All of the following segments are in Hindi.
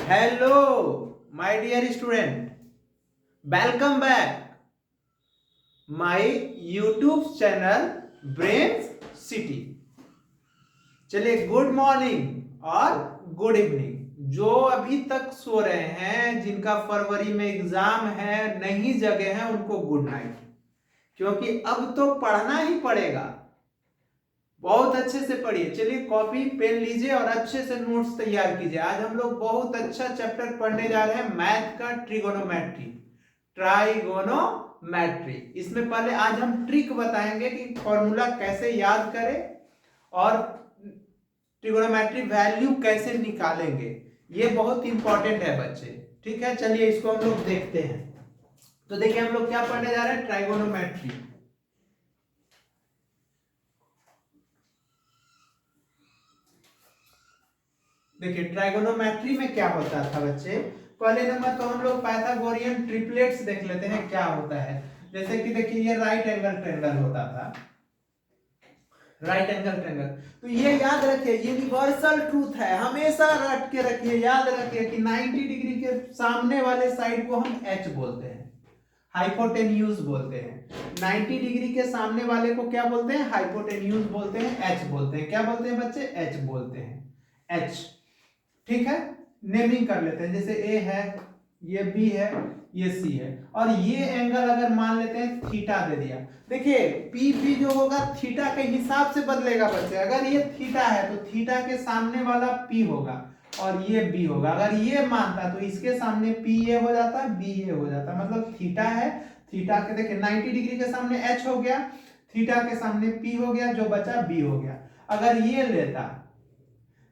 Hello, my dear student. Welcome back my YouTube channel Brains City. चलिए गुड मॉर्निंग और गुड इवनिंग। जो अभी तक सो रहे हैं, जिनका फरवरी में एग्जाम है, नहीं जगे हैं, उनको गुड नाइट, क्योंकि अब तो पढ़ना ही पड़ेगा। बहुत अच्छे से पढ़िए। चलिए कॉपी पेन लीजिए और अच्छे से नोट्स तैयार कीजिए। आज हम लोग बहुत अच्छा चैप्टर पढ़ने जा रहे हैं, मैथ का ट्रिगोनोमेट्री, ट्राइगोनोमेट्री। इसमें पहले आज हम ट्रिक बताएंगे कि फॉर्मूला कैसे याद करें और ट्रिगोनोमेट्री वैल्यू कैसे निकालेंगे। ये बहुत इंपॉर्टेंट है बच्चे, ठीक है। चलिए इसको हम लोग देखते हैं। तो देखिए हम लोग क्या पढ़ने जा रहे हैं, ट्राइगोनोमेट्री। देखिए ट्राइगोनोमेट्री में क्या होता था बच्चे, पहले नंबर तो हम लोग पाइथागोरियन ट्रिपलेट्स देख लेते हैं क्या होता है। जैसे कि देखिए ये राइट एंगल ट्रायंगल होता था, राइट एंगल ट्रायंगल। तो ये याद रखिए, यूनिवर्सल ट्रूथ है, हमेशा रट के रखिए, याद रखिए कि 90 डिग्री के सामने वाले साइड को हम एच बोलते हैं, हाइपोटेन्यूज बोलते हैं। 90 डिग्री के सामने वाले को क्या बोलते हैं, हाइपोटेन्यूज बोलते हैं, एच बोलते हैं। क्या बोलते हैं बच्चे, एच बोलते हैं, एच। ठीक है, नेमिंग कर लेते हैं। जैसे ए है, ये बी है, ये सी है, और ये एंगल अगर मान लेते हैं थीटा दे दिया। देखिए पी भी जो होगा थीटा के हिसाब से बदलेगा बच्चे। अगर ये थीटा है तो थीटा के सामने वाला पी होगा और ये बी होगा। अगर ये मानता तो इसके सामने पी ए हो जाता, बी ए हो जाता। मतलब थीटा है, थीटा के देखिए 90 डिग्री के सामने एच हो गया, थीटा के सामने पी हो गया, जो बचा बी हो गया। अगर ये लेता,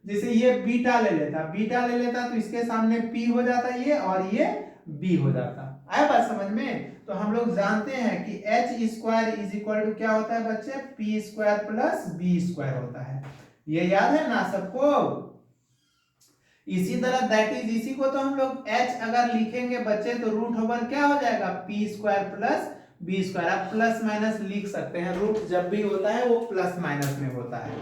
जैसे ये बीटा ले लेता, बीटा ले लेता तो इसके सामने पी हो जाता ये, और ये बी हो जाता। आया बात समझ में। तो हम लोग जानते हैं कि H square is equal to क्या होता है बच्चे, P square plus B square होता है। ये याद है ना सबको। इसी तरह दैट इज, इसी को तो हम लोग एच अगर लिखेंगे बच्चे तो रूट ओवर क्या हो जाएगा, P square plus B square. आप प्लस माइनस लिख सकते हैं, रूट जब भी होता है वो प्लस माइनस में होता है,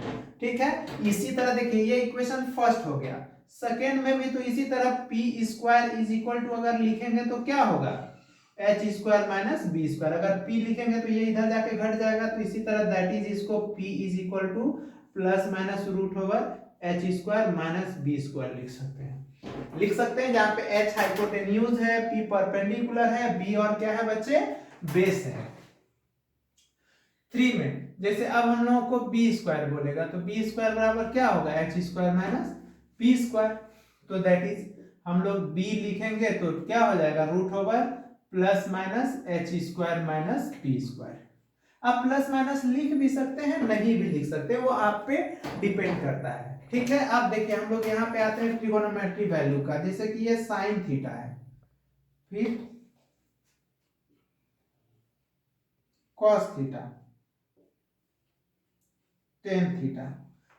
ठीक है। इसी तरह देखिए ये इक्वेशन फर्स्ट हो गया। सेकेंड में भी तो इसी तरह P square is equal to अगर लिखेंगे तो क्या होगा, H square minus B square. अगर पी लिखेंगे तो ये इधर जाके घट जाएगा। तो इसी तरह दैट इज, इसको P is equal to plus minus root over H square minus B square लिख सकते हैं, लिख सकते हैं। जहां पे एच हाइपोटेन्यूज है, पी परपेंडिकुलर है, बी और क्या है बच्चे, बेस है। 3 में जैसे अब हम लोगों को बी स्क्वायर बोलेगा तो बी स्क्वायर बराबर क्या होगा, H square minus P square. तो दैट इज हम लोग बी लिखेंगे तो क्या हो जाएगा, root over plus minus H square minus P square. आप प्लस माइनस लिख भी सकते हैं, नहीं भी लिख सकते, वो आप पे डिपेंड करता है, ठीक है। अब देखिए हम लोग यहाँ पे आते हैं ट्रिगोनोमेट्री वैल्यू का। जैसे कि ये साइन थीटा है, फिर कॉस थीटा, टेन थीटा।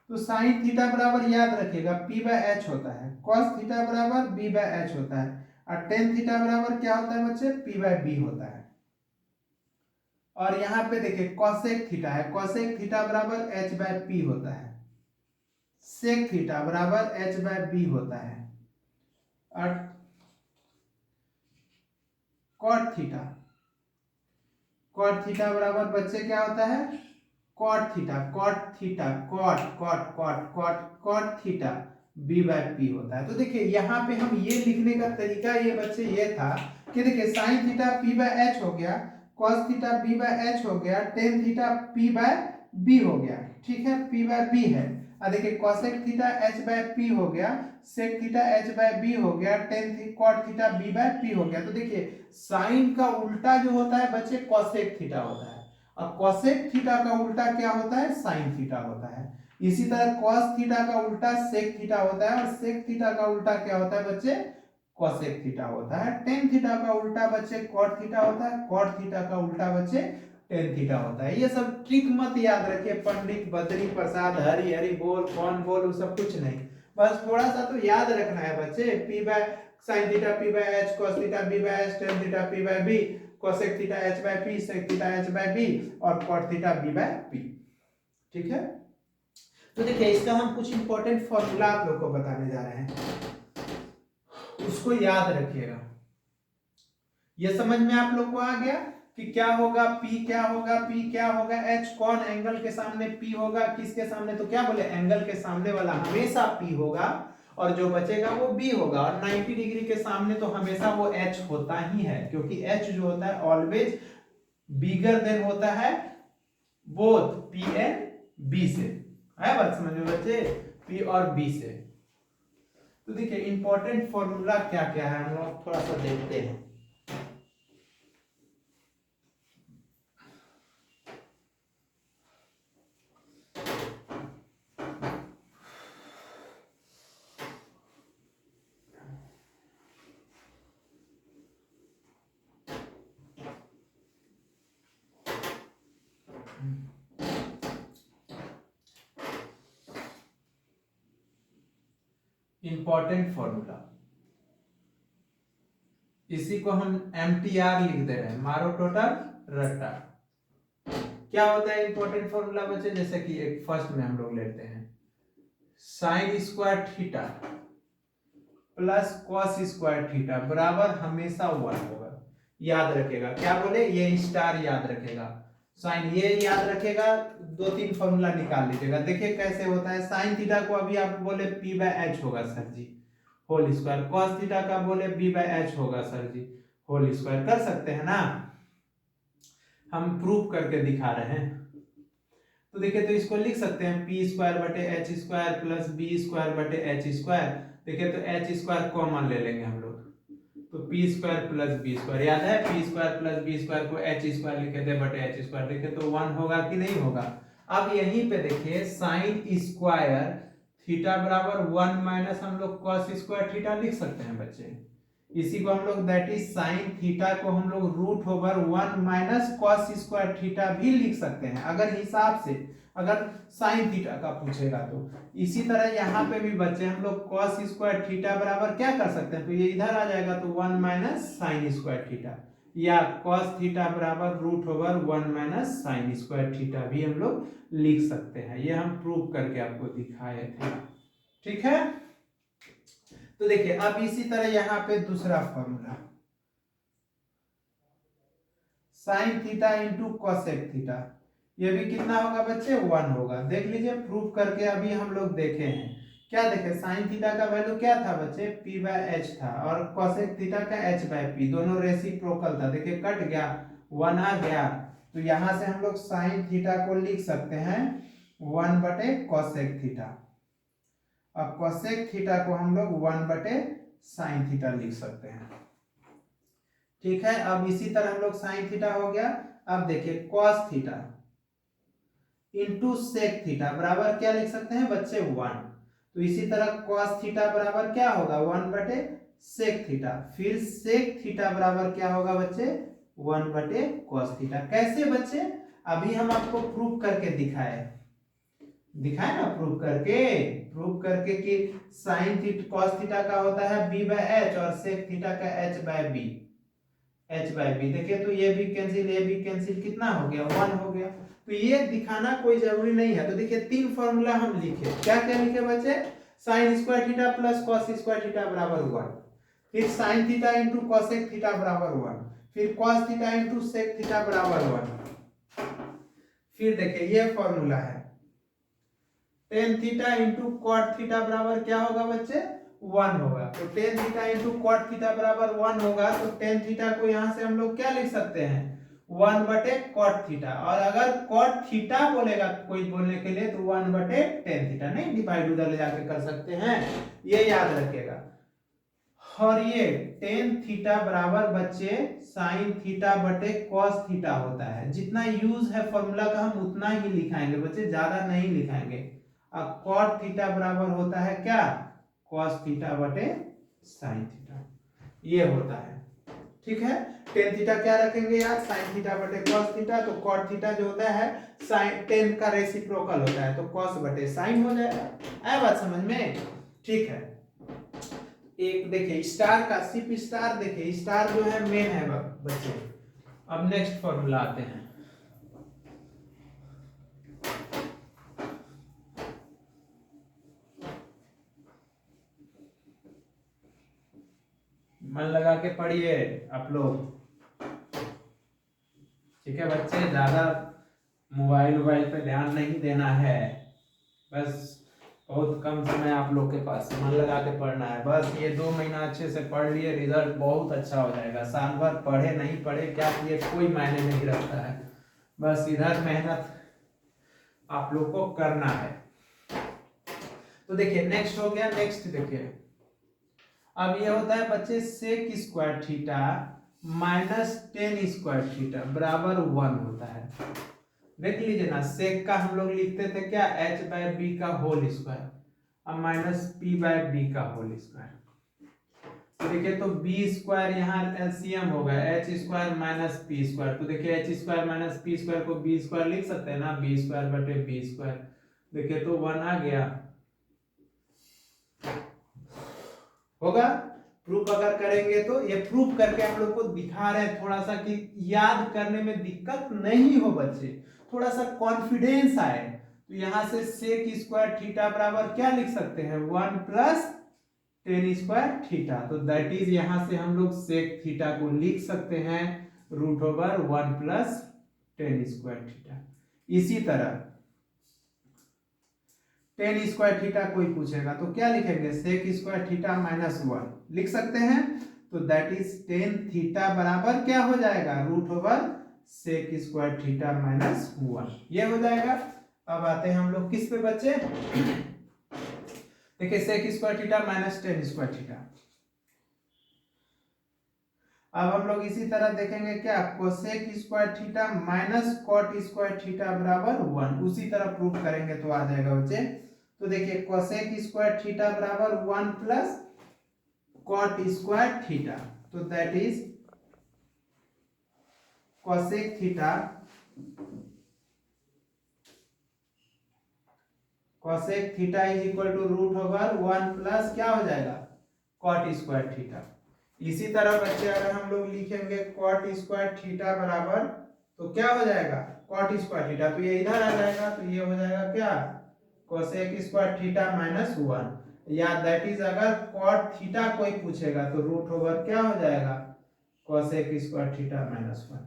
तो साइन थीटा बराबर याद रखिएगा पी बाय एच होता है, कॉस थीटा बराबर बी बाय एच होता है, और टेन थीटा बराबर क्या होता है बच्चे, पी बाय बी होता है। और यहाँ पे देखिए कॉसेक थीटा है, कॉसेक थीटा बराबर एच बाय पी होता है, सेक थीटा बराबर एच बाय बी होता है, और कॉट थीटा, कॉट थीटा बराबर बच्चे क्या होता है, cot theta, cot theta, cot cot cot cot cot theta B by P होता है। तो देखिए यहाँ पे हम ये लिखने का तरीका ये बच्चे ये था कि देखिए sine theta P by H हो गया, cos theta B by H हो गया, tan theta P by B हो गया, ठीक है, पी बाय बी है। और देखिए cosec theta H by P हो गया, sec theta H by B हो गया, tan cot theta B by P हो गया। तो देखिए साइन का उल्टा जो होता है बच्चे कॉसेक थीटा होता है, और कॉसेक थीटा का उल्टा क्या होता है, साइन थीटा होता है। इसी तरह कॉस थीटा का उल्टा सेक थीटा होता है, और सेक थीटा का उल्टा क्या होता है बच्चे, कॉसेक थीटा होता है। टेन थीटा का उल्टा बच्चे कॉट थीटा होता है, कॉट थीटा का उल्टा बच्चे टेन थीटा होता है। ये सब ट्रिक मत याद रखिए, पंडित बद्री प्रसाद हरि हरि बोल कौन बोल, वो सब कुछ नहीं, बस थोड़ा सा तो याद रखना है बच्चे। P by sine theta P by H, cos theta B by H, tan theta P by B, cosec theta H by P, sec theta H by B, और cot theta B by P, ठीक है। तो देखिए इसका हम कुछ इंपॉर्टेंट फॉर्मूला आप लोग को बताने जा रहे हैं। उसको याद रखिएगा। ये समझ में आप लोग को आ गया कि क्या होगा, P क्या होगा, P क्या होगा, H कौन एंगल के सामने P होगा, किसके सामने, तो क्या बोले, एंगल के सामने वाला हमेशा P होगा और जो बचेगा वो B होगा, और 90 डिग्री के सामने तो हमेशा वो H होता ही है, क्योंकि H जो होता है ऑलवेज बिगर देन होता है बोथ P एंड B से। है बात समझ में बच्चे, P और B से। तो देखिए इंपॉर्टेंट फॉर्मूला क्या क्या है, हम लोग थोड़ा सा देखते हैं। इंपॉर्टेंट फॉर्मूला, इसी को हम MTR लिख दे रहे हैं, मारो टोटल रट्टा। क्या होता है इंपॉर्टेंट फॉर्मूला बच्चे, जैसे कि एक फर्स्ट में हम लोग लेते हैं sign square theta plus cos square theta बराबर हमेशा 1 होगा। याद रखेगा, क्या बोले, ये स्टार याद रखेगा, साइन ये याद रखेगा, 2-3 फॉर्मूला निकाल लीजिएगा। देखिए कैसे होता है, साइन थीटा को अभी आप बोले P/H होगा सर जी होल स्क्वायर, कॉस थीटा का बोले B/H होगा सर जी होल स्क्वायर, कर सकते हैं ना, हम प्रूफ करके दिखा रहे हैं। तो देखिए तो इसको लिख सकते हैं P² / H² plus B² / H²। देखिए तो H² कॉमन ले लेंगे हम लोग, तो P² + B², याद है P² + B² को H² लिखे थे बटे H², देखिए तो 1 होगा कि नहीं होगा। अब यहीं पे देखिए साइन स्क्वायर थीटा बराबर 1 माइनस हम लोग कॉस स्क्वायर थीटा लिख सकते हैं बच्चे। इसी को हम लोग दैट इज साइन थीटा को हम लोग √1 माइनस कॉस स्क्वायर थीटा भी लिख सकते हैं, अगर हिसाब से, अगर साइन थीटा का पूछेगा तो। इसी तरह यहाँ पे भी बच्चे हम लोग कॉस स्क्वायर थीटा बराबर क्या कर सकते हैं, तो ये इधर आ जाएगा तो 1 माइनस साइन स्क्वायर थीटा, या कॉस थीटा बराबर √1 माइनस साइन स्क्वायर थीटा भी हम लोग लिख सकते हैं। ये हम प्रूव करके आपको दिखाए थे, ठीक है। तो देखिए अब इसी तरह यहाँ पे दूसरा formula sine theta into cosec theta, ये भी कितना होगा बच्चे, 1 होगा। देख लीजिए प्रूफ करके अभी हम लोग देखे हैं, क्या देखे, साइन थीटा का वैल्यू क्या था बच्चे, P/H था, और कॉसेक थीटा का H/P, दोनों रेसिप्रोकल था। देखिए कट गया, 1 आ गया, तो यहां से हम लोग साइन थीटा को लिख सकते हैं 1 बटे कॉसेक थीटा, और कॉसेक थीटा को हम लोग 1 बटे साइन थीटा लिख सकते हैं, ठीक है। अब इसी तरह हम लोग साइन थीटा हो गया। अब देखिए cos theta into sec theta बराबर क्या लिख सकते हैं बच्चे, 1। तो इसी तरह कॉस थीटा बराबर क्या होगा, 1 बटे सेक थीटा, फिर सेक थीटा बराबर क्या होगा बच्चे, 1 बटे कॉस थीटा। कैसे बच्चे, अभी हम आपको प्रूफ करके दिखाए ना, प्रूफ करके कि साइन थीटा कॉस थीटा का होता है B/H और सेक थीटा का H/B। देखिए तो ये भी कैंसिल, कितना हो गया, 1 हो गया। तो ये दिखाना कोई जरूरी नहीं है। तो देखिए 3 फॉर्मूला हम लिखे, क्या क्या लिखे बच्चे, sine square theta plus cos square theta बराबर 1, फिर sine theta into cosec theta बराबर 1, फिर cos theta into sec theta बराबर 1। फिर देखिए ये फॉर्मूला है tan theta into cot theta बराबर क्या होगा बच्चे, 1 होगा। तो tan theta into cot theta बराबर 1 होगा, तो टेन थीटा को यहां से हम लोग क्या लिख सकते हैं, 1 बटे कॉट थीटा, और अगर कॉट थीटा बोलेगा कोई बोलने के लिए तो 1 बटे टेन थीटा, नहीं डिवाइड उधर ले जाके कर सकते हैं, ये याद रखेगा। और ये टेन थीटा बराबर बच्चे साइन थीटा बटे कॉस थीटा होता है। जितना यूज है फॉर्मूला का हम उतना ही लिखाएंगे बच्चे, ज्यादा नहीं लिखाएंगे। अब कॉट थीटा बराबर होता है क्या, कॉस थीटा बटे साइन थीटा, ये होता है, ठीक है। टेन थीटा क्या रखेंगे यार, साइन थीटा बटे कॉस थीटा, तो कॉट थीटा जो होता है साइन टेन का रेसिप्रोकल होता है, तो कॉस बटे साइन हो जाएगा। आया बात समझ में, ठीक है। एक देखिए स्टार का, सिर्फ स्टार देखिए, स्टार जो है मेन है बच्चे। अब नेक्स्ट फॉर्मूला आते हैं, मन लगा के पढ़िए आप लोग, ठीक है बच्चे। ज्यादा मोबाइल पे ध्यान नहीं देना है, बस बहुत कम समय आप लोग के पास, मन लगा के पढ़ना है। बस ये 2 महीना अच्छे से पढ़ लिए, रिजल्ट बहुत अच्छा हो जाएगा। साल भर पढ़े नहीं पढ़े क्या किए कोई मायने नहीं रखता है, बस इधर मेहनत आप लोग को करना है। तो देखिए नेक्स्ट हो गया। नेक्स्ट देखिए, अब ये होता है बच्चे sec square theta minus tan square theta बराबर 1 होता है। देख लीजिए ना, सेक का हम लोग लिखते थे क्या, h बाय बी का होल स्क्वायर, अब माइनस पी बाय बी का होल स्क्वायर। तो देखिए तो बी स्क्वायर यहाँ एलसीएम होगा, H square minus P square. तो देखिए H square minus P square को बी स्क्वायर लिख सकते हैं ना, बी स्क्वायर बटे बी स्क्वायर। देखिए तो 1 आ गया, होगा। प्रूफ अगर करेंगे तो, ये प्रूफ करके आप लोग को दिखा रहे हैं थोड़ा सा कि याद करने में दिक्कत नहीं हो बच्चे, थोड़ा सा कॉन्फिडेंस आए। तो यहां से सेक स्क्वायर थीटा बराबर क्या लिख सकते हैं, 1 प्लस टेन स्क्वायर थीटा। तो दैट इज यहां से हम लोग सेक थीटा को लिख सकते हैं root over 1 plus tan square theta. इसी तरह टेन स्क्वायर थीटा कोई पूछेगा तो क्या लिखेंगे, सेक स्क्वायर थीटा माइनस 1 लिख सकते हैं। तो दैट इज टेन थीटा बराबर क्या हो जाएगा, root over sec square theta minus 1, ये हो जाएगा। अब आते हैं हम लोग किस पे बच्चे, देखिए sec square theta minus tan square theta. अब हम लोग इसी तरह देखेंगे क्या, cosec square theta minus cot square theta बराबर 1, उसी तरह प्रूफ करेंगे तो आ जाएगा बच्चे। तो देखिए कोसेक स्क्वायर थीटा बराबर 1 प्लस कॉट स्क्वायर थीटा। तो that is cosec theta, cosec theta is equal to root over 1 plus क्या हो जाएगा, कॉट स्क्वायर थीटा। इसी तरह बच्चे अगर हम लोग लिखेंगे कॉट स्क्वायर थीटा बराबर, तो क्या हो जाएगा, कॉट स्क्वायर थीटा, तो ये इधर आ जाएगा, तो ये हो जाएगा क्या, कोसेक स्क्वायर थीटा माइनस 1, या दैट इज अगर कॉट थीटा कोई पूछेगा तो रूट ओवर क्या हो जाएगा, कोसेक स्क्वायर थीटा माइनस 1।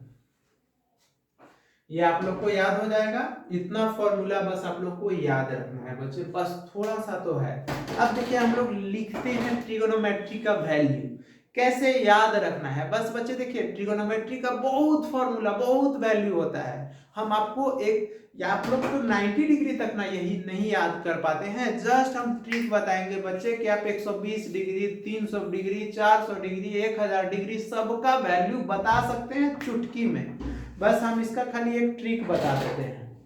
ये आप लोग को याद हो जाएगा, इतना फॉर्मूला बस आप लोग को याद रखना है बच्चे, बस थोड़ा सा तो है। अब देखिए हम लोग लिखते हैं ट्रिगोनोमेट्री का वैल्यू, कैसे याद रखना है बस बच्चे। देखिए ट्रिगोनोमेट्री का बहुत फॉर्मूला, बहुत वैल्यू होता है। हम आपको एक, या आप लोग तो 90 डिग्री तक ना यही नहीं याद कर पाते हैं, जस्ट हम ट्रिक बताएंगे बच्चे कि आप 120 डिग्री 300 डिग्री 400 डिग्री 1000 डिग्री सबका वैल्यू बता सकते हैं चुटकी में। बस हम इसका खाली एक ट्रिक बता देते हैं,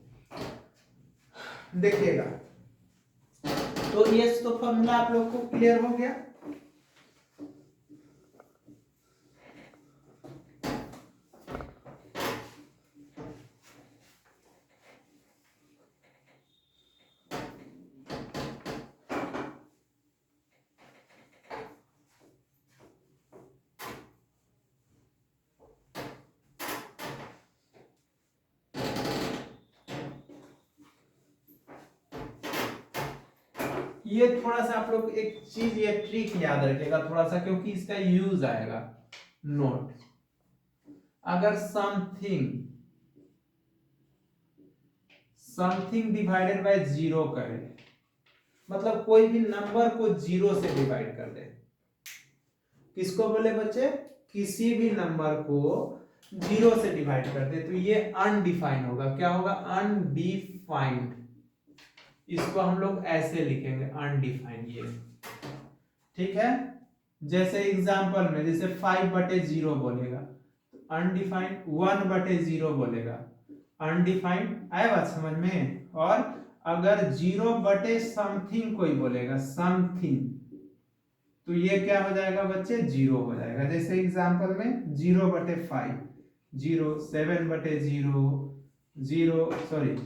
देखिएगा। तो ये तो फॉर्मूला आप लोग को क्लियर हो गया। ये थोड़ा सा आप लोग एक चीज, ये ट्रिक याद रखिएगा थोड़ा सा, क्योंकि इसका यूज आएगा। नोट, अगर समथिंग डिवाइडेड बाय 0 करें, मतलब कोई भी नंबर को 0 से डिवाइड कर दे, किसको बोले बच्चे, किसी भी नंबर को 0 से डिवाइड कर दे, तो ये अनडिफाइंड होगा। क्या होगा, अनडिफाइंड। इसको हम लोग ऐसे लिखेंगे अनडिफाइंड, ये ठीक है। जैसे एग्जांपल में, जैसे 5/0 बोलेगा अनडिफाइंड, 1/0 बोलेगा अनडिफाइंड, आए बात समझ में। और अगर 0/समथिंग कोई बोलेगा, समथिंग, तो ये क्या हो जाएगा बच्चे, 0 हो जाएगा। जैसे एग्जांपल में 0/5, 0, 7/0, 0 सॉरी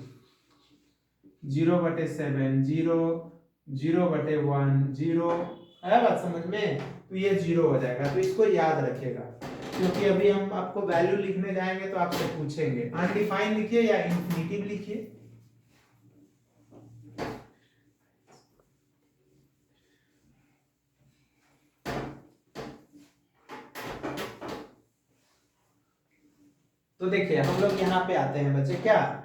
0/7, 0, 0/1, 0, है बात समझ में। तो ये 0 हो जाएगा, तो इसको याद रखिएगा, क्योंकि अभी हम आपको वैल्यू लिखने जाएंगे तो आपसे पूछेंगे। अनडिफाइंड लिखिए या इंफिनिटिव लिखिए। तो देखिए हम लोग यहाँ पे आते हैं बच्चे, क्या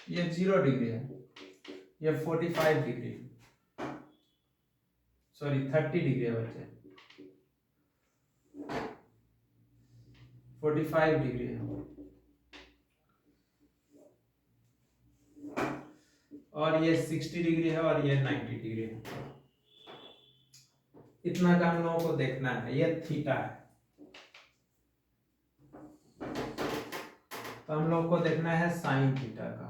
ये 0 डिग्री है, ये 45 डिग्री, सॉरी 30 डिग्री है बच्चे, 45 डिग्री है, और ये 60 डिग्री है, और ये 90 डिग्री है। इतना का हम लोगों को देखना है, ये थीटा है। तो हम लोग को देखना है साइन थीटा का,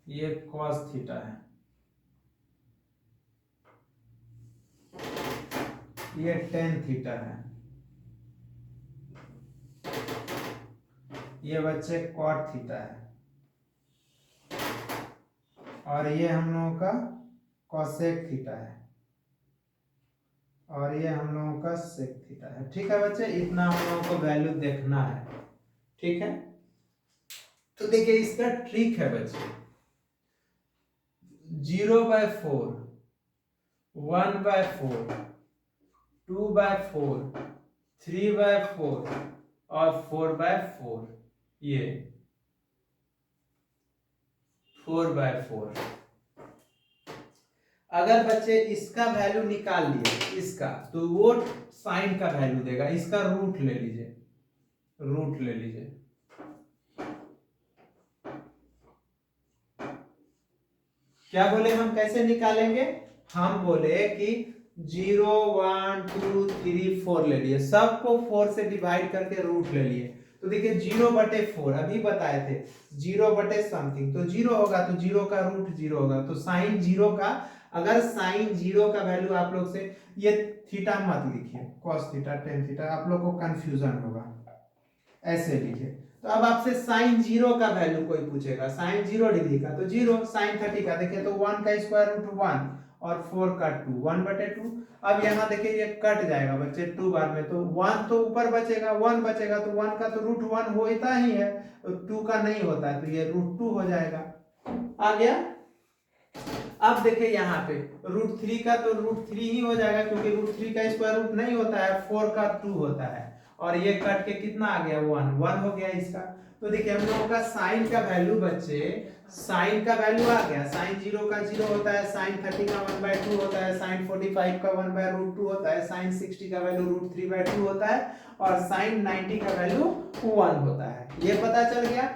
ये कॉस थीटा है, ये टेन थीटा है, ये बच्चे कॉट थीटा है, और ये हम लोगों का कॉसेक थीटा है, और ये हम लोगों का सेक थीटा है। ठीक है बच्चे, इतना हम लोगों को वैल्यू देखना है। ठीक है, तो देखिए इसका ट्रिक है बच्चे, 0/4, 1/4, 2/4, 3/4 और 4/4, ये 4/4। अगर बच्चे इसका वैल्यू निकाल लिए इसका, तो वो साइन का वैल्यू देगा। इसका रूट ले लीजिए, रूट ले लीजिए। क्या बोले हम, कैसे निकालेंगे? हम बोले कि 0, 1, 2, 3, 4 ले लिए, सबको 4 से डिवाइड करके रूट ले लिए। तो देखिए 0/4 अभी बताए थे, 0 समथिंग, तो 0 होगा, तो 0 का रूट 0 होगा। तो साइन 0 का, अगर साइन 0 का वैल्यू आप लोग से, ये थीटा मत लिखिए, कॉस थीटा, टेन थीटा, आप लोग को कंफ्यूजन होगा, ऐसे लिखिए। तो अब आपसे साइन 0 का वैल्यू कोई पूछेगा, साइन 0 डिग्री का, तो 0, साइन 30 का देखिए तो 1 का स्क्वायर रूट 1 और 4 का 2, 1/2। अब यहाँ देखिए ये कट जाएगा बच्चे 2 बार में, तो 1 तो ऊपर बचेगा, 1 बचेगा, तो 1 का तो रूट 1 होता ही है, तो 2 का नहीं होता है, तो ये रूट 2 हो जाएगा। आ गया? अब देखिए यहाँ पे रूट 3 का तो रूट 3 ही हो जाएगा, क्योंकि रूट 3 का स्क्वायर रूट नहीं होता है, 4 का 2 होता है, और ये कट के कितना आ गया, 1 हो गया इसका। तो देखिए हम लोगों का साइन का वैल्यू बच्चे, साइन का वैल्यू आ गया, साइन 0 का 0 होता है, साइन 30 का 1/2 होता है, साइन 45 का 1/√2 होता है, साइन 60 का वैल्यू √3/2 होता है, और साइन 90 का वैल्यू 1 होता है। ये पता चल गया।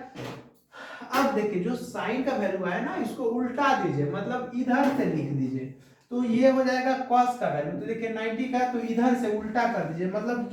अब देखिए जो साइन का वैल्यू आया ना, इसको उल्टा दीजिए, मतलब इधर से लिख दीजिए, तो ये हो जाएगा कॉस का वैल्यू। तो देखिए 90 का, तो इधर से उल्टा कर दीजिए, मतलब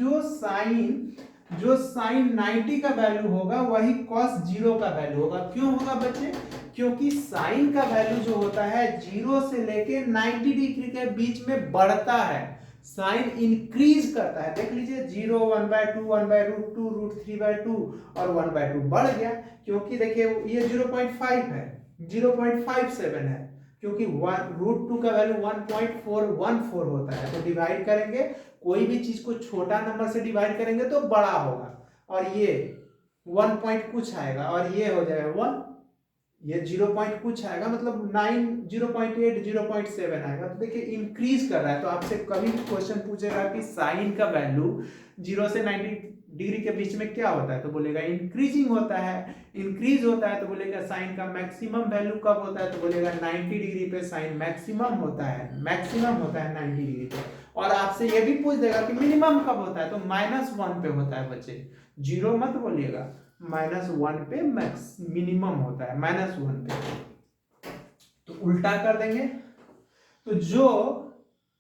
जो साइन 90 का वैल्यू होगा वही कॉस 0 का वैल्यू होगा। क्यों होगा बच्चे? क्योंकि साइन का वैल्यू जो होता है 0 से लेके 90 डिग्री के बीच में बढ़ता है, साइन इंक्रीज करता है। देख लीजिए 0, 1/2, 1/√2, √3/2 और 1/2 बढ़ गया, क्योंकि देखिए ये 0.5 है, 0.57 है, क्योंकि √2 का वैल्यू 1.414 होता है। तो डिवाइड करेंगे, कोई भी चीज को छोटा नंबर से डिवाइड करेंगे तो बड़ा होगा, और ये 1 पॉइंट कुछ आएगा, और ये हो जाएगा 1, ये 0 पॉइंट कुछ आएगा, मतलब 9, 0.8, 0.7 आएगा। तो देखिए इंक्रीज कर रहा है। तो आपसे कभी भी क्वेश्चन पूछेगा कि साइन का वैल्यू 0 से 90 डिग्री के बीच में क्या होता है, तो बोलेगा इंक्रीजिंग होता है। इंक्रीज होता है तो बोलेगा साइन का मैक्सिमम वैल्यू कब होता है, तो बोलेगा 90 डिग्री पे साइन मैक्सिमम होता है, मैक्सिमम होता है 90 डिग्री पे। और आपसे ये भी पूछ देगा कि मिनिमम कब होता है, तो -1 पे होता है बच्चे, 0 मत बोलिएगा, -1 पे मैक्स मिनिमम होता है, -1 पे। तो उल्टा कर देंगे, तो जो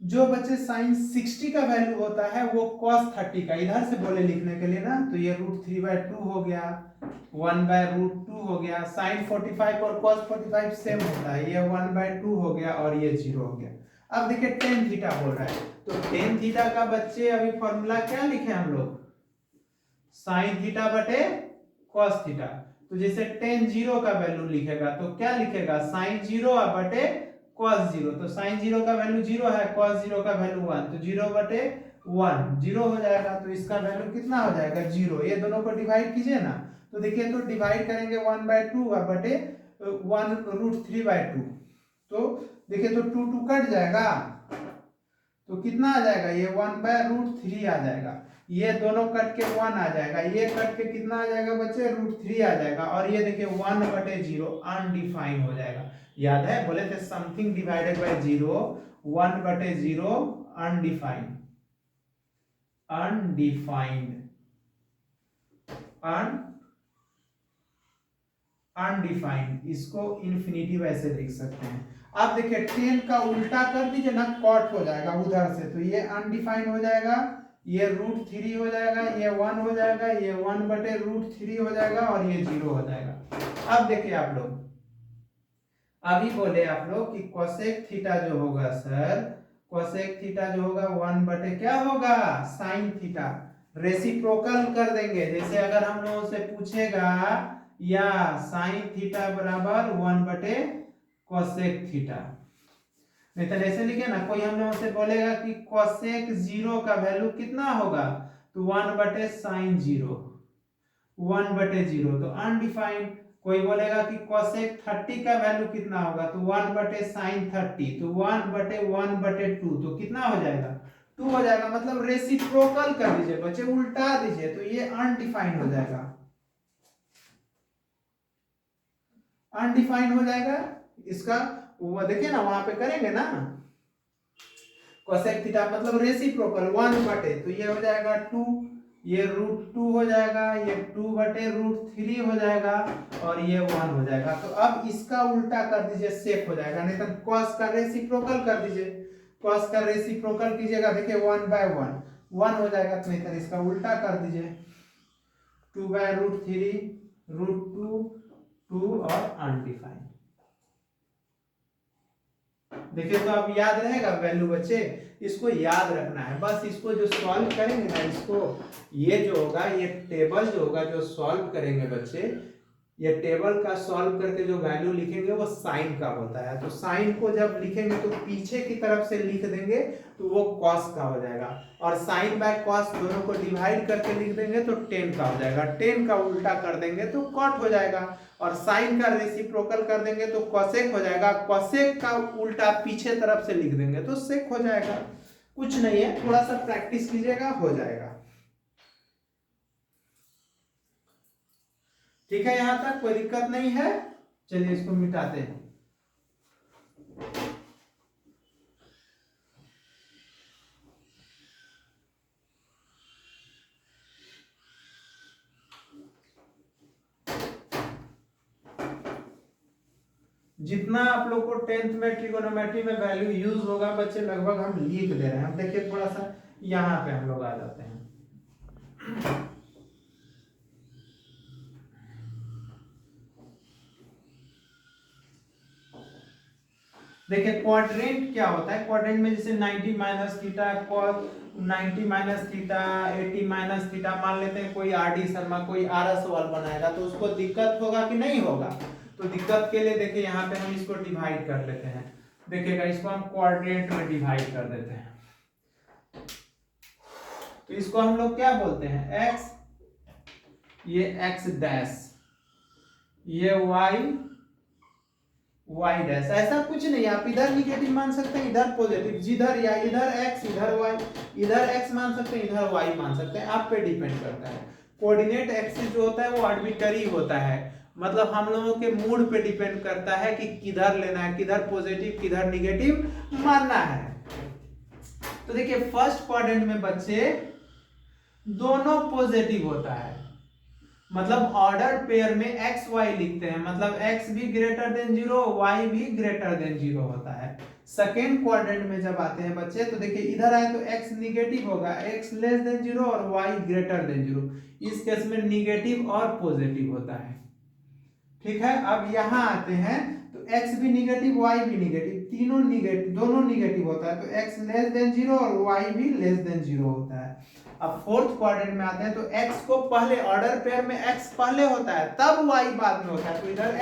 जो बच्चे साइन 60 का वैल्यू होता है वो cos 30 का, इधर से बोले लिखने के लिए ना, तो ये √3/2 हो गया, 1/√2 हो गया। साइन 45 और cos 45 सेम होता है, ये 1/2 हो गया और ये 0 हो गया। अब देखिए टेन थीटा बोल रहा है, तो टेन थीटा का बच्चे अभी फॉर्मूला क्या लिखे हम लोग, साइन थीटा बटे कॉस थीटा। तो जैसे टेन जीरो का वैल्यू लिखेगा तो क्या लिखेगा, साइन जीरो बटे कॉस जीरो। तो साइन जीरो का वैल्यू जीरो है, कॉस जीरो का वैल्यू वन, तो जीरो बटे वन जीरो हो जाएगा। तो इसका वैल्यू कितना हो जाएगा, जीरो। ये दोनों को डिवाइड कीजिए ना, तो देखिए तो डिवाइड करेंगे 1/2 बटे 1√3/2, तो देखिए तो 2 कट जाएगा, तो कितना आ जाएगा, ये 1/√3 आ जाएगा। ये दोनों कट के 1 आ जाएगा, ये कट के कितना आ जाएगा बच्चे, √3 आ जाएगा। और ये देखिए 1/0 अनडिफाइन हो जाएगा। याद है बोले थे something divided by 0, 1/0 undefined, undefined, undefined, इसको इन्फिनिटिव ऐसे लिख सकते हैं। अब देखिए 10 का उल्टा कर दीजिए ना, कॉट हो जाएगा उधर से, तो ये अनडिफाइंड हो जाएगा, ये √3 हो जाएगा, ये 1 हो जाएगा, ये 1/√3 हो जाएगा और ये 0 हो जाएगा। अब देखिए आप लोग, अभी बोले आप लोग कि कोसेक थीटा जो होगा सर, कोसेक थीटा जो होगा 1 बटे क्या होगा, साइन थीटा। रेसिप्रोकल कर देंगे, जैसे अगर हम लोगों से पूछेगा या साइन थीटा बराबर 1 बटे कोसेक थीटा, नहीं तो ऐसे लिखे ना, कोई हम लोगों से बोलेगा कि कोसेक जीरो का वैल्यू कितना होगा, तो 1 बटे साइन जीरो, 1/0, तो अनडिफाइंड। कोई बोलेगा कि कोसेक 30 का वैल्यू कितना होगा, तो 1 बटे साइन 30, तो 1/1/2, तो कितना हो जाएगा, 2 हो जाएगा। मतलब रेसिप्रोकल कर दीजिए बच्चे, उल्टा दीजिए, तो ये अनडिफाइंड हो जाएगा, अनडिफाइंड हो जाएगा। इसका वो देखिए ना, वहां पे करेंगे ना, कोसेक थीटा मतलब रेसिप्रोकल 1 बटे, तो ये हो जाएगा 2, ये √2 हो जाएगा, ये 2/√3 हो जाएगा और ये 1 हो जाएगा। तो अब इसका उल्टा कर दीजिए, सेक हो जाएगा, नहीं तो cos का रेसिप्रोकल कर दीजिए, cos का रेसिप्रोकल कीजिएगा, देखिए 1/1 1 हो जाएगा, तो नहीं तो इसका उल्टा कर दीजिए, 2/√3 √2 2 और अनडिफाइंड। देखिए तो अब याद रहेगा वैल्यू बच्चे, इसको याद रखना है बस। इसको जो सॉल्व करेंगे ना, इसको ये जो होगा, ये टेबल जो होगा जो सॉल्व करेंगे बच्चे, ये टेबल का सॉल्व करके जो वैल्यू लिखेंगे वो साइन का होता है। तो साइन को जब लिखेंगे तो पीछे की तरफ से लिख देंगे तो वो कॉस का हो जाएगा, और साइन बाय कॉस दोनों को डिवाइड करके लिख देंगे तो 10 का हो जाएगा। 10 का उल्टा कर देंगे तो कॉट हो जाएगा, और साइन का रेसिप्रोकल कर देंगे तो कोसेक हो जाएगा। कोसेक का उल्टा पीछे तरफ से लिख देंगे तो सेक हो जाएगा। कुछ नहीं है, थोड़ा सा प्रैक्टिस कीजिएगा, हो जाएगा। ठीक है, यहां तक कोई दिक्कत नहीं है। चलिए इसको मिटाते हैं। जितना आप लोग को 10th में ट्रिगोनोमेट्री में वैल्यू यूज होगा बच्चे, लगभग हम लिख दे रहे हैं। हम देखिए थोड़ा सा यहाँ पे हम लोग आ जाते हैं। देखिए क्वाड्रेंट क्या होता है, क्वाड्रेंट में जैसे 90 minus theta, 90 minus theta, 80 minus theta, मान लेते हैं कोई आरडी शर्मा कोई आरा सवाल बनाएगा तो उसको दिक्कत होगा कि नहीं होगा। तो दिक्कत के लिए देखिए यहाँ पे हम इसको डिवाइड कर लेते हैं। देखिएगा इसको हम क्वाड्रेंट में डिवाइड कर देते हैं, तो इसको हम लोग क्या बोलते हैं, एक्स, ये एक्स डैश, ये वाई, वाई डैश। ऐसा कुछ नहीं, आप इधर निगेटिव मान सकते हैं, इधर पॉजिटिव, जिधर या इधर एक्स इधर वाई, इधर एक्स मान सकते हैं इधर वाई मान सकते हैं, आप पे डिपेंड करता है। कोऑर्डिनेट एक्सिस जो होता है वो आर्बिट्ररी होता है, मतलब हम लोगों के मूड पे डिपेंड करता है कि किधर लेना है, किधर पॉजिटिव किधर निगेटिव मानना है। तो देखिए फर्स्ट क्वाड्रेंट में बच्चे दोनों पॉजिटिव होता है, मतलब ऑर्डर पेयर में एक्स वाई लिखते हैं, मतलब एक्स भी ग्रेटर देन 0 वाई भी ग्रेटर देन 0 होता है। सेकेंड क्वाड्रेंट में जब आते हैं बच्चे तो देखिए इधर आए तो x निगेटिव होगा, x लेस देन 0 और y ग्रेटर देन 0। इस केस में निगेटिव और पॉजिटिव होता है। ठीक है, अब यहाँ आते हैं तो x भी निगेटिव y भी निगेटिव, तीनों निगेटिव, दोनों निगेटिव होता है तो x लेस देन 0 और y भी लेस देन 0 होता है। अब फोर्थ क्वाड्रेंट में आते हैं तो x को पहले ऑर्डर पेयर में x पहले होता है तब y बाद में होता है, तो इधर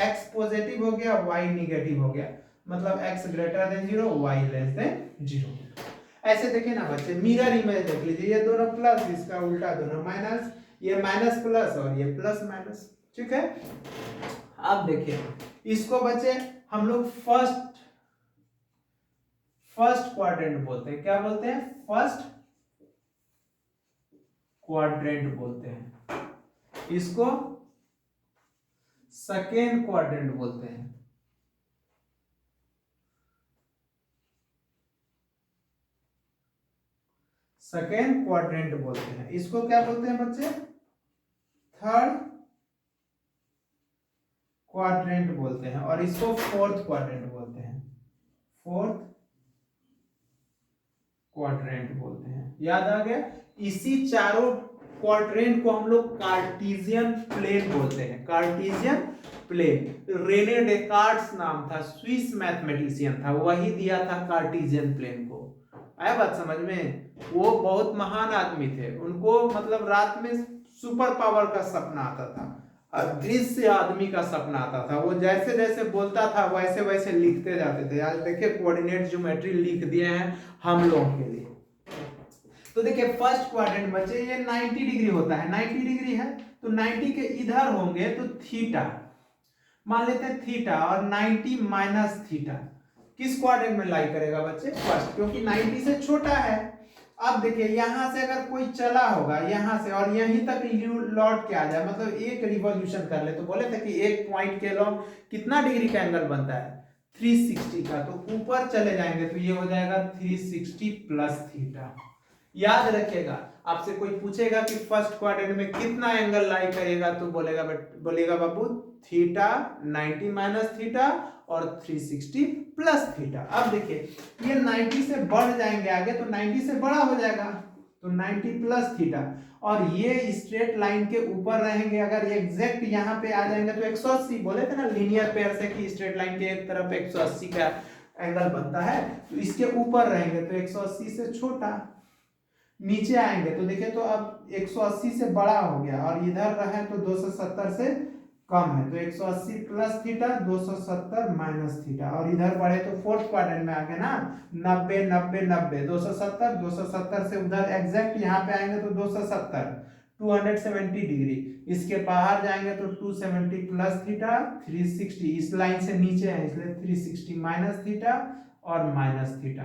x पॉजिटिव हो गया, y निगेटिव हो गया, मतलब x greater than 0 y less than 0। ऐसे देखिए ना बच्चे, मिरर इमेज देख लीजिए, ये दोनों प्लस, इसका उल्टा दोनों माइनस, ये माइनस प्लस और ये प्लस माइनस। ठीक है, अब देखिए इसको बच्चे हम लोग फर्स्ट क्वाड्रेंट बोलते हैं। क्या बोलते हैं? फर्स्ट क्वाड्रेंट बोलते हैं। इसको सेकेंड क्वाड्रेंट बोलते हैं। सेकेंड क्वाड्रेंट बोलते हैं। इसको क्या बोलते हैं बच्चे? थर्ड क्वाड्रेंट बोलते हैं, और इसको फोर्थ क्वाड्रेंट बोलते हैं। फोर्थ क्वाड्रेंट बोलते हैं। याद आ गया? इसी चारों क्वाड्रेंट को हम लोग कार्टेशियन प्लेन बोलते हैं। कार्टेशियन प्लेन, रेने डेकार्ट्स नाम था, स्विस मैथमेटिशियन था, वही दिया था कार्टेशियन प्लेन को। आया बात समझ में? वो बहुत महान आदमी थे, उनको मतलब रात में सुपर पावर का सपना आता था, अदृश्य आदमी का सपना आता था। वो जैसे जैसे बोलता था वैसे वैसे लिखते जाते थे। आज देखिए कोऑर्डिनेट ज्योमेट्री लिख दिए हैं हम लोगों के लिए। तो देखिए फर्स्ट क्वाड्रेंट बच्चे ये 90 डिग्री होता है, 90 डिग्री है तो 90 के इधर होंगे तो थीटा मान लेते हैं, थीटा और 90 माइनस थीटा किस क्वाड्रेंट में लाई करेगा बच्चे? फर्स्ट, क्योंकि 90 से छोटा है। अब देखिए यहां से अगर कोई चला होगा यहां से और यहीं तक लौट के आ जाए, मतलब एक रिवॉल्यूशन कर ले, तो बोले थे कि एक पॉइंट के लॉन्ग कितना डिग्री का एंगल बनता है? 360 का। तो ऊपर चले जाएंगे तो ये हो जाएगा 360 प्लस थीटा। याद रखिएगा, आपसे कोई पूछेगा कि फर्स्ट क्वाड्रेंट में कितना एंगल लाई करेगा तो बोलेगा बाबू थीटा 90 माइनस थीटा और 360 प्लस थीटा। अब देखिए ये 90 से बढ़ जाएंगे आगे तो 90 से बड़ा हो जाएगा तो 90 प्लस थीटा, और ये स्ट्रेट लाइन के ऊपर रहेंगे। अगर एग्जैक्ट यहाँ पे आ जाएंगे तो 180, बोले थे ना लीनियर पेयर से कि स्ट्रेट लाइन के एक तरफ 180 का एंगल बनता है, तो इसके ऊपर रहेंगे तो 180 से छोटा। नीचे आएंगे तो देखिए तो अब 180 से बड़ा हो गया, और इधर रहे तो 270 से कम है तो 180 प्लस थीटा 270 माइनस थीटा, और इधर बढ़े तो फोर्थ क्वाड्रेंट में आ गए ना 90 90 90 270 270 से उधर एग्जैक्ट यहाँ पे आएंगे तो 270 270 डिग्री, इसके बाहर जाएंगे तो 270 प्लस थीटा 360, इस लाइन से नीचे है इसलिए 360 माइनस थीटा और माइनस थीटा।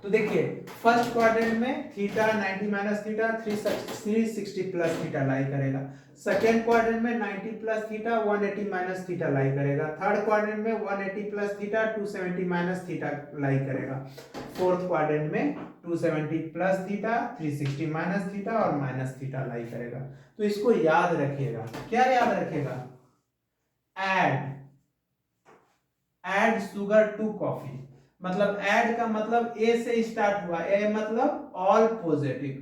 तो देखिए फर्स्ट क्वाड्रेंट में theta 90 minus theta 360 plus theta lie करेगा। सेकेंड क्वाड्रेंट में 90 plus theta 180 minus theta lie करेगा। थर्ड क्वाड्रेंट में 180 plus theta 270 minus theta lie करेगा। फोर्थ क्वाड्रेंट में 270 प्लस थीटा 360 माइनस थीटा और माइनस थीटा लाई करेगा। तो इसको याद रखिएगा। क्या याद रखिएगा? एड शुगर टू कॉफी, मतलब ऐड का मतलब ए से स्टार्ट हुआ, ए मतलब ऑल पॉजिटिव,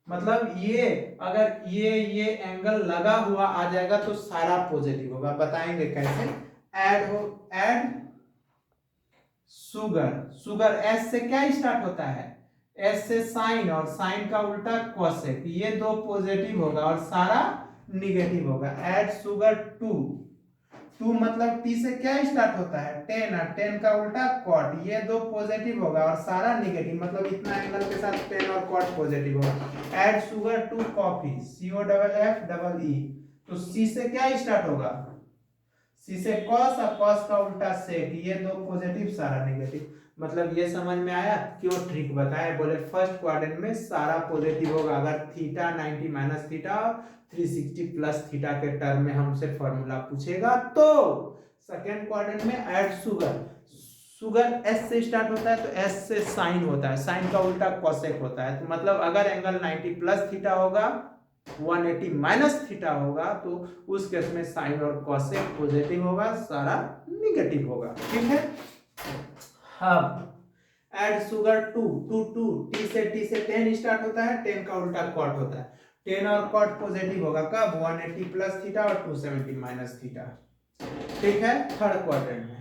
मतलब ये अगर ये एंगल लगा हुआ आ जाएगा तो सारा पॉजिटिव होगा। बताएंगे कैसे? ऐड शुगर एस से क्या स्टार्ट होता है? एस से साइन, और साइन का उल्टा कोसेक, ये दो पॉजिटिव होगा और सारा निगेटिव होगा। ऐड शुगर टू मतलब टी से क्या स्टार्ट होता है? 10, और 10 का उल्टा कॉट, ये दो पॉजिटिव होगा और सारा निगेटिव, मतलब इतना एंगल के साथ 10 और कॉट पॉजिटिव होगा। Add sugar to coffee, COFFEE, तो सी से क्या स्टार्ट होगा? सी से कॉस, और कॉस का उल्टा सेक, ये दो पॉजिटिव सारा निगेटिव। मतलब ये समझ में आया क्यों ट्रिक बताए? बोले फर्स्ट क्वाड्रेंट में सारा पॉजिटिव होगा अगर theta 90 minus theta 360 plus theta के टर्म में हमसे फॉर्मूला पूछेगा तो। सेकेंड क्वाड्रेंट में ऐड शुगर एस से स्टार्ट होता है तो एस से साइन होता है, साइन का उल्टा कोसेक होता है, तो मतलब अगर एंगल 90 प्लस थीटा होगा 180 माइनस थीटा होगा तो उस केस में साइन और कॉसेक पॉजिटिव होगा, सारा निगेटिव होगा। ठीक है। अब एड शुगर टू टी से 10 स्टार्ट होता है, 10 का उल्टा कॉट होता है, 10 और कॉट पॉजिटिव होगा कब, 180 प्लस थीटा और 270 माइनस थीटा। ठीक है। थर्ड क्वाड्रेंट में,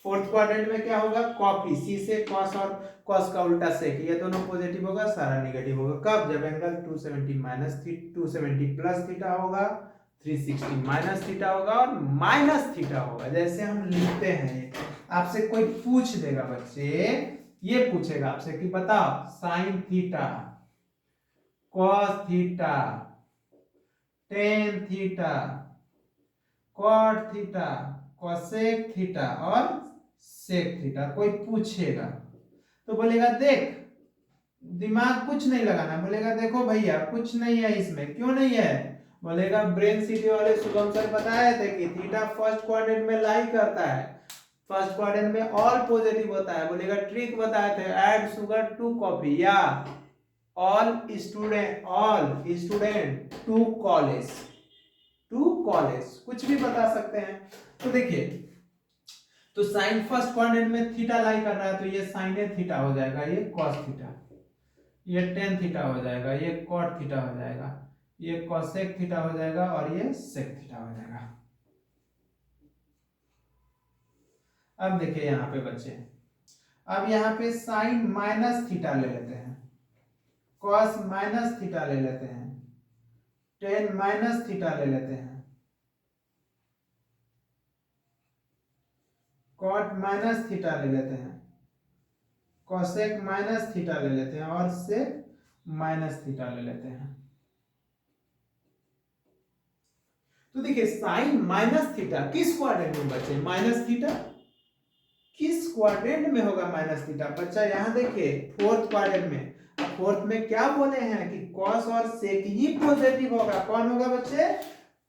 फोर्थ क्वाड्रेंट में क्या होगा, कॉपी सी से कॉस और कॉस का उल्टा सेक, ये दोनों पॉजिटिव होगा, सारा नेगेटिव होगा कब, जब एंगल 270 प्लस थीटा होगा, 360 माइनस थीटा होगा और माइनस थीटा होगा। जैसे हम लिखते हैं, आपसे कोई पूछ देगा बच्चे, ये पूछेगा आपसे कि बताओ sine theta, cos theta, tan theta, cot theta, cosec theta और सेक थीटा, कोई पूछेगा तो बोलेगा देख, दिमाग कुछ नहीं लगाना, बोलेगा देखो भैया कुछ नहीं है इसमें, क्यों नहीं है, बोलेगा ब्रेन सिटी वाले शुभम सर बताए थे कि थीटा फर्स्ट क्वाड्रेंट में लाई करता है, फर्स्ट क्वाड्रेंट में ऑल पॉजिटिव होता है, बोलेगा ट्रिक बताए थे, ऐड शुगर टू कॉफी या ऑल स्टूडेंट टू कॉलेज, कुछ भी बता सकते हैं। तो देखिए, तो साइन फर्स्ट क्वाड्रेंट में थीटा लाई कर रहा है तो ये साइन थीटा हो जाएगा, ये कॉस थीटा, ये टेन थीटा हो जाएगा, ये कॉट थीटा हो जाएगा, ये कॉसेक थीटा हो जाएगा और ये सेक थीटा हो जाएगा। अब देखिए यहाँ पे बच्चे, अब यहाँ पे साइन माइनस थीटा ले लेते हैं, कॉस माइनस थीटा ले लेते हैं, टेन माइनस थीटा ले लेते हैं, कॉट माइनस थीटा ले लेते हैं, कॉसेक माइनस थीटा ले लेते हैं और सेक माइनस थीटा ले लेते हैं। तो देखिए साइन माइनस थीटा किस क्वाड्रेंट में बचे, माइनस थीटा किस क्वाड्रेंट में होगा माइनस थीटा, बच्चा यहाँ देखिए फोर्थ क्वाड्रेंट में, फोर्थ में क्या बोले हैं कि कॉस और सेक ही पॉजिटिव होगा, कौन होगा बच्चे,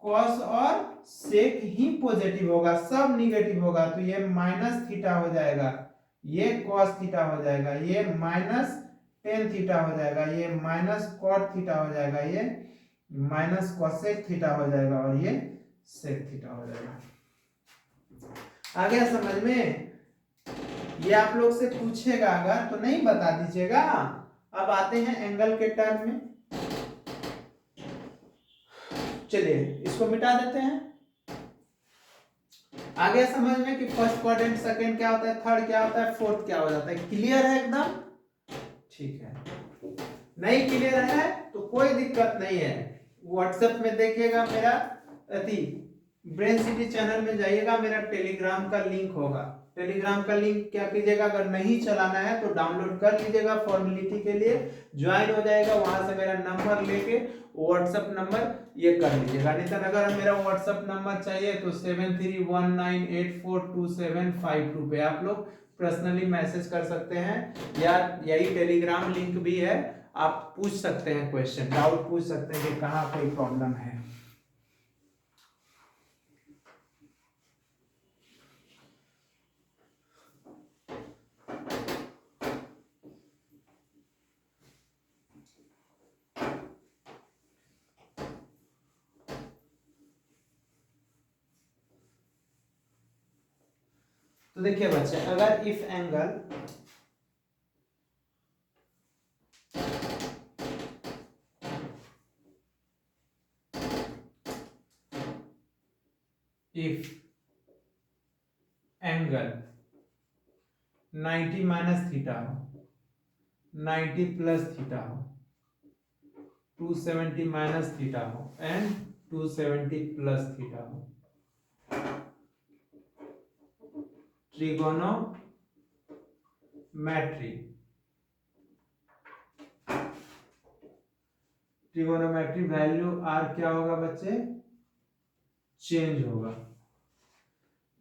कॉस और सेक ही पॉजिटिव होगा, सब निगेटिव होगा, तो ये माइनस थीटा हो जाएगा, ये कॉस थीटा हो जाएगा, ये माइनस टेन थीटा हो जाएगा, ये माइनस कॉट थीटा हो जाएगा, ये माइनस कॉसेक थीटा हो जाएगा और ये सेक थीटा हो जाएगा। आ गया समझ में, ये आप लोग से पूछेगा अगर तो नहीं बता दीजिएगा। अब आते हैं एंगल के टर्म में, चलिए इसको मिटा देते हैं। आ गया समझ में कि फर्स्ट क्वाड्रेंट, सेकंड क्या होता है, थर्ड क्या होता है, फोर्थ क्या हो जाता है, क्लियर है एकदम, ठीक है। नहीं क्लियर है तो कोई दिक्कत नहीं है, व्हाट्सएप में देखिएगा मेरा ब्रेन सिटी चैनल में जाइएगा, मेरा टेलीग्राम का लिंक होगा, टेलीग्राम का लिंक क्या कीजिएगा, अगर नहीं चलाना है तो डाउनलोड कर लीजिएगा, फॉर्मेलिटी के लिए ज्वाइन हो जाएगा, वहां से मेरा नंबर लेके व्हाट्सएप नंबर ये कर लीजिएगा। नहीं तो अगर मेरा व्हाट्सएप नंबर चाहिए तो 7319842752 पे आप लोग पर्सनली मैसेज कर सकते हैं, या यही टेलीग्राम लिंक भी है, आप पूछ सकते हैं, क्वेश्चन डाउट पूछ सकते हैं कि कहाँ कोई प्रॉब्लम है। तो देखिए बच्चे, अगर if angle if angle 90 minus theta हो, 90 प्लस थीटा हो, 270 माइनस थीटा हो एंड 270 प्लस थीटा हो, ट्रिगोनोमेट्री वैल्यू आर क्या होगा बच्चे, चेंज होगा,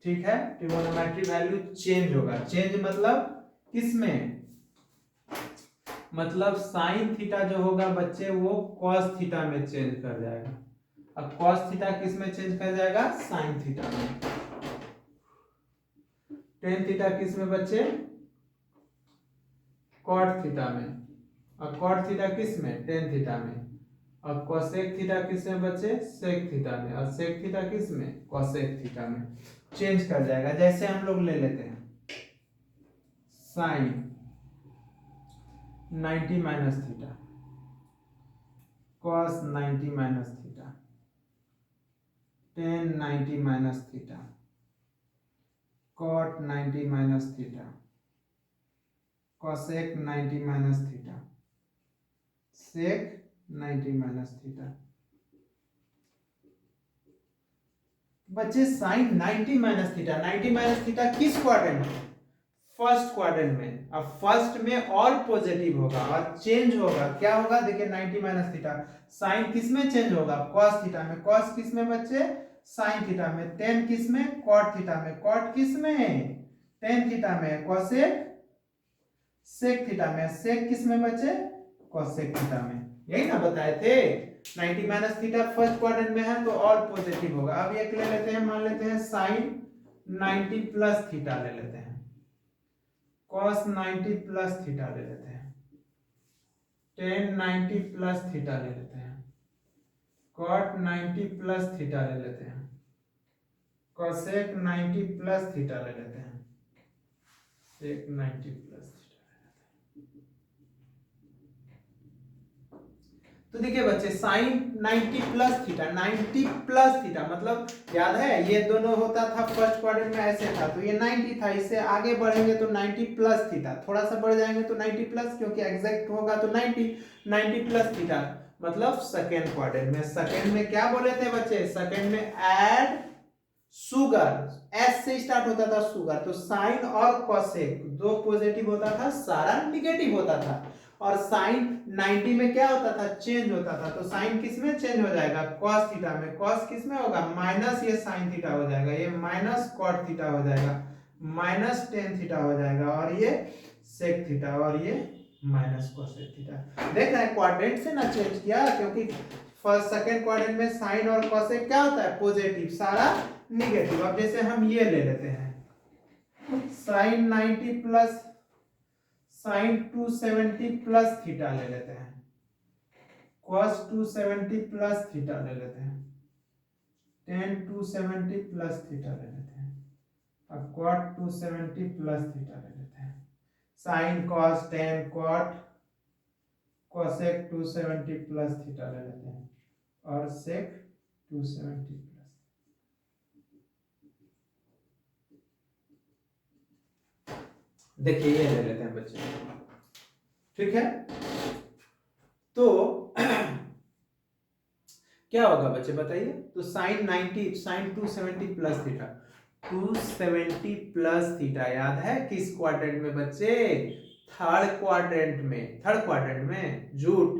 ठीक है, ट्रिगोनोमेट्री वैल्यू चेंज होगा, चेंज मतलब किसमें, मतलब साइन थीटा जो होगा बच्चे वो कॉस थीटा में चेंज कर जाएगा, अब कॉस थीटा किस में चेंज कर जाएगा, साइन थीटा में, टेन थीटा किस में बच्चे, कॉट थीटा में, और कॉट थीटा किस में, टेन थीटा में, और कोसेक थीटा किस में बचे, सेक थीटा में, और सेक थीटा किस में, कोसेक थीटा में चेंज कर जाएगा। जैसे हम लोग ले लेते हैं sine 90 minus theta, cos 90 minus theta, tan 90 minus theta, cot 90 minus theta, cosec 90 minus theta, sec 90 minus theta. बच्चे sine 90 minus theta, 90 minus theta किस क्वाड्रेंट में, फर्स्ट क्वाड्रेंट में। अब फर्स्ट में और पॉजिटिव होगा और चेंज होगा, क्या होगा देखिए 90 माइनस थीटा, साइन किस में चेंज होगा, कॉस थीटा में, कॉस किस में बच्चे, साइन थीटा में, टेन किस में, कॉट थीटा में, कॉट किस में, टेन थीटा में, कॉसेक सेक थीटा में, सेक किस में बचे, कॉसेक थीटा में। यही ना बताए थे, 90 माइनस थीटा फर्स्ट क्वाड्रेंट में है तो और पॉजिटिव होगा। अब एक ले लेते हैं, मान लेते हैं साइन 90 प्लस थीटा ले लेते हैं, कॉस 90 प्लस थीटा ले लेते हैं, टेन 90 प्लस थीटा ले लेते हैं, कॉट 90 प्लस थीटा ले लेते हैं, कॉसेक 90 प्लस थीटा ले लेते हैं, सेक 90 प्लस थीटा। तो देखिए बच्चे sine 90 plus theta, 90 plus theta मतलब याद है ये दोनों होता था फर्स्ट क्वाड्रेंट में ऐसे था, तो ये 90 था, इससे आगे बढ़ेंगे तो 90 प्लस थीटा, थोड़ा सा बढ़ जाएंगे तो 90 प्लस, क्योंकि एग्जैक्ट होगा तो 90 प्लस थीटा मतलब सेकेंड क्वाड्रेंट में। सेकेंड में क्या बोले थे बच्चे, सेकेंड में ऐड सुगर, एस से स्टार्ट होता था सुगर, तो साइन और कोसेक दो पॉजिटिव होता था, सारा निगेटिव होता था। और साइन 90 में क्या होता था, चेंज होता था, तो साइन किस में चेंज हो जाएगा, कॉस थीटा में, कॉस किस में होगा, माइनस ये साइन थीटा हो जाएगा, ये माइनस कॉट थीटा हो जाएगा, माइनस टेन थीटा हो जाएगा, और ये सेक थीटा, और ये माइनस कोसेक थीटा। देख रहे हैं क्वाड्रेंट से ना चेंज किया, क्योंकि फर्स्ट सेकंड क्वाड्रेंट में साइन और कोसेक क्या होता है, पॉजिटिव, सारा निगेटिव। अब जैसे हम ये ले लेते हैं sine 90 plus sine 270 plus theta ले लेते हैं, कॉस 270 प्लस थीटा ले लेते हैं, टेन 270 प्लस थीटा ले लेते हैं, और कॉट 270 प्लस थीटा ले लेते हैं। Sine cos tan cot cosec 270 plus theta ले लेते हैं, और सेक 270 प्लस। देखिए ये ले लेते हैं बच्चे, ठीक है। तो क्या होगा बच्चे बताइए, तो sine 90 sine 270 plus theta, 270 plus theta याद है किस क्वाड्रेंट में बच्चे, थर्ड क्वाड्रेंट में, थर्ड क्वाड्रेंट में झूठ,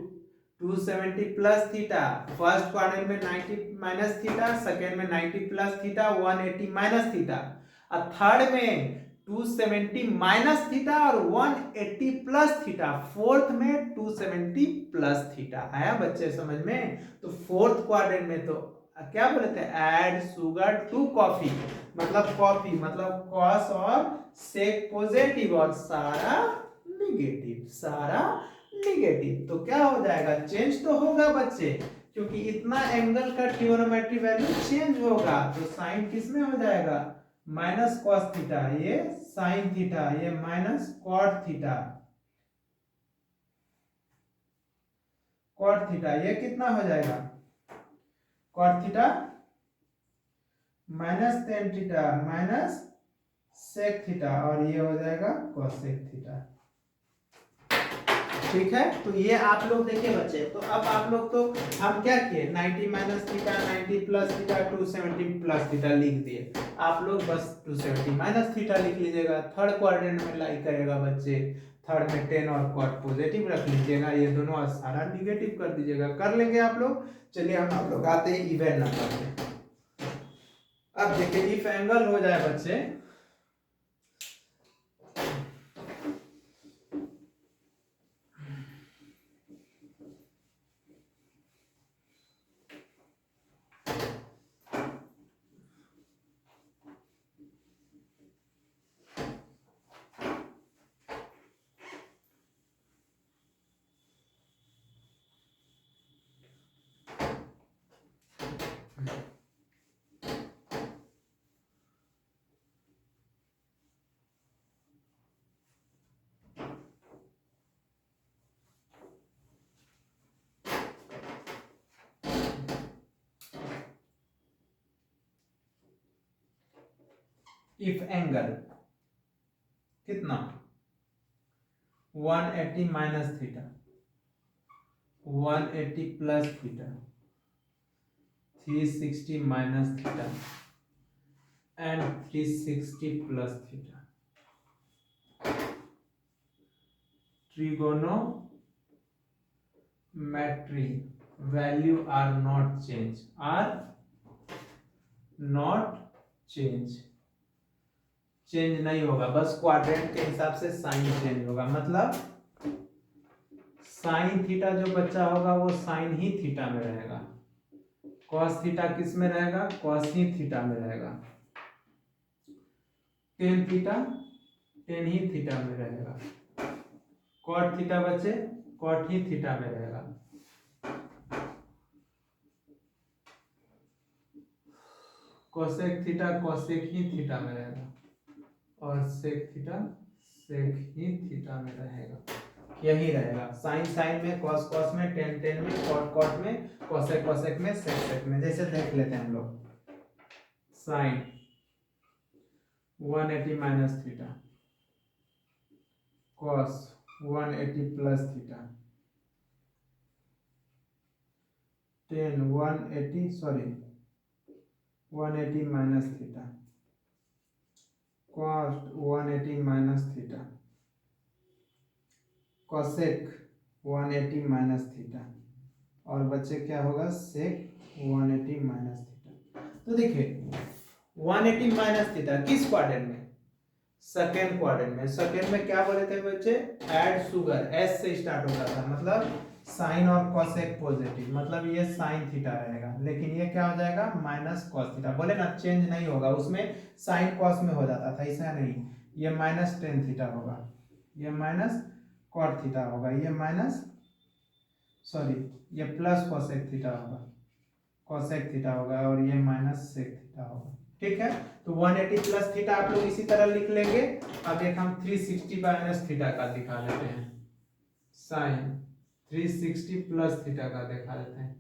270 प्लस थीटा फर्स्ट क्वाड्रेंट में 90 माइनस थीटा, सेकेंड में 90 प्लस थीटा, 180 माइनस थीटा, और थर्ड में 270 माइनस थीटा और 180 प्लस थीटा, फोर्थ में 270 प्लस थीटा। आया बच्चे समझ में। तो फोर्थ क्वाड्रेंट में तो क्या बोले थे, ऐड शुगर टू कॉफी, मतलब कॉफी मतलब कॉस और सेक पॉजिटिव और सारा निगेटिव, सारा निगेटिव। तो क्या हो जाएगा, चेंज तो होगा बच्चे, क्योंकि इतना एंगल का ट्रिग्नोमेट्री वैल्यू चेंज होगा, तो साइन किस में हो जाएगा, माइनस कॉस थीटा, ये साइन थीटा, ये minus cot theta, cot theta ये कितना हो जाएगा, cot theta minus tan theta minus sec theta, और ये हो जाएगा कोसेक थीटा। ठीक है, तो ये आप लोग देखिए बच्चे, तो अब आप लोग तो हम क्या किए, 90 minus theta 90 plus theta 270 plus theta लिख दिए। आप लोग बस 270 माइनस थीटा लिख लीजिएगा, थर्ड क्वाड्रेंट में लाई करेगा बच्चे, थर्ड में 10 और कॉट पॉजिटिव रख लीजिएगा, ये दोनों सारा निगेटिव कर दीजिएगा, कर लेंगे आप लोग। चलिए हम आप लोग आते हैं इवन नंबर पे। अब देखिए इफ एंगल हो जाए बच्चे, इफ एंगल कितना 180 minus theta 180 plus theta 360 minus theta and 360 plus theta trigonometry value are not change change नहीं होगा, बस क्वाड्रेंट के हिसाब से साइन चेंज होगा। मतलब साइन थीटा जो बच्चा होगा वो साइन ही थीटा में रहेगा, कॉस थीटा किस में रहेगा, कॉस ही थीटा में रहेगा, टेन थीटा टेन ही थीटा में रहेगा, कॉट थीटा बच्चे कॉट ही थीटा में रहेगा। कोसेक थीटा कोसेक ही थीटा में रहेगा और सेक थीटा सेक ही थीटा में रहेगा। यही रहेगा, साइन साइन में, कॉस कॉस में, टेन टेन में, कॉट कॉट में, कोसेक कोसेक में, सेक सेक में। जैसे देख लेते हैं हम लोग, sine 180 minus theta, cos 180 plus theta, tan 180 minus theta, cos 180 minus theta, cosec 180 minus theta और बच्चे क्या होगा sec 180 माइनस थीटा। तो देखिए 180 माइनस थीटा किस क्वाड्रेंट में, सेकेंड क्वाड्रेंट में। सेकेंड में क्या बोले थे बच्चे, ऐड शुगर, एस से स्टार्ट होता था, मतलब साइन और cosec पॉजिटिव, मतलब ये साइन थीटा रहेगा, लेकिन ये क्या हो जाएगा माइनस कॉस थीटा। बोले ना चेंज नहीं होगा, उसमें साइन कॉस में हो जाता था, ऐसा नहीं, ये माइनस टेन थीटा होगा, ये माइनस कॉट थीटा होगा, ये माइनस ये प्लस cosec थीटा होगा, cosec थीटा होगा और ये माइनस sec थीटा होगा। ठीक है, तो 180 प्लस थीटा आप लोग इसी तरह लिख लेंगे। अब एक हम 360 माइनस थीटा का दिखा लेते हैं, साइन 360 प्लस थीटा का दिखा देते हैं,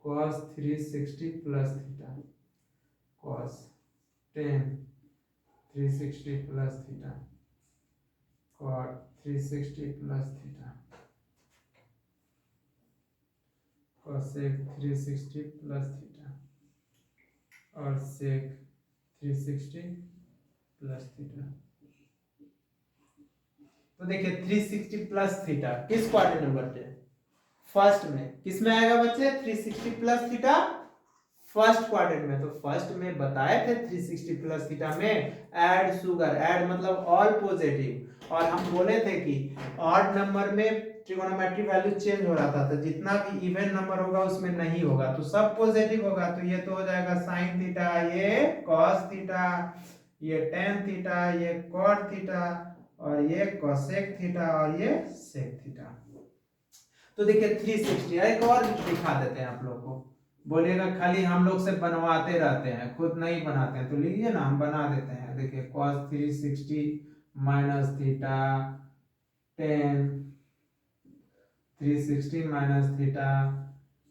cos 360 plus theta, cos 10 360 plus theta, cot 360 plus theta, cosec 360 plus theta और sec 360 प्लस थीटा। तो देखिए 360 प्लस थीटा किस क्वाड्रेंट में बच्चे, फर्स्ट में। किस में आएगा बच्चे 360 प्लस थीटा, फर्स्ट क्वाड्रेंट में। तो फर्स्ट में बताए थे 360 प्लस थीटा में ऐड शुगर, ऐड मतलब ऑल पॉजिटिव, और हम बोले थे कि ऑड नंबर में ट्रिगोनोमेट्री वैल्यू चेंज हो रहा था, तो जितना भी इवन नंबर होगा उसमें नहीं होगा, तो सब पॉजिटिव होगा। तो ये तो हो जाएगा साइन थीटा, ये कॉस थीटा, ये टेन थीटा, ये कॉट थीटा और ये कोसेक थीटा और ये सेक थीटा। तो देखिए 360 एक और दिखा देते हैं आप लोग को। बोलिएगा खाली हम लोग से बनवाते रहते हैं, खुद नहीं बनाते हैं, तो लीजिए ना हम बना देते हैं। देखिए cos 360 minus theta, tan 360 minus theta,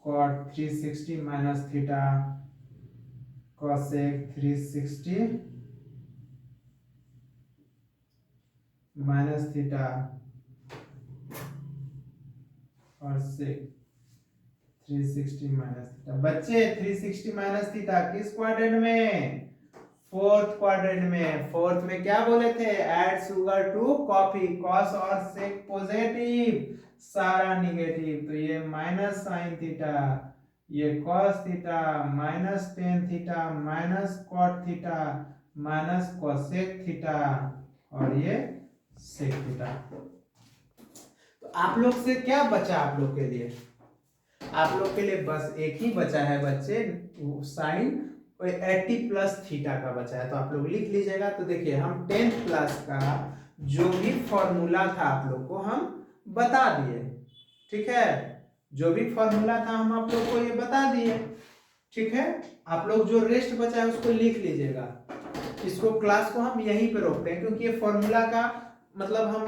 cot 360 minus theta, cosec 360 minus theta और sec 360 माइनस थीटा। बच्चे 360 माइनस थीटा किस क्वाड्रेंट में, फोर्थ क्वाड्रेंट में। फोर्थ में क्या बोले थे, add sugar to coffee, cos और सेक पॉजिटिव, सारा निगेटिव, तो ये माइनस साइन थीटा, ये cos theta, minus tan theta, minus cot theta, minus cosec theta और ये सेक थीटा। तो आप लोग से क्या बचा, आप लोग के लिए, आप लोग के लिए बस एक ही बचा है बच्चे, साइन 80 प्लस थीटा का बचा है, तो आप लोग लिख लीजिएगा। तो देखिए हम 10 प्लस का जो भी फॉर्मूला था आप लोग को हम बता दिए, ठीक है, जो भी फॉर्मूला था हम आप लोग को ये बता दिए, ठीक है। आप लोग जो रेस्ट बचा है उसको लिख लीजिएगा। इसको क्लास को हम यहीं पे रोकते हैं, क्योंकि ये फॉर्मूला का मतलब हम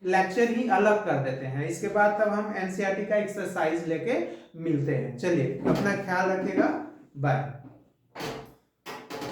लेक्चर ही अलग कर देते हैं, इसके बाद तब हम एनसीईआरटी का एक्सरसाइज लेके मिलते हैं। चलिए अपना ख्याल रखिएगा, बाय।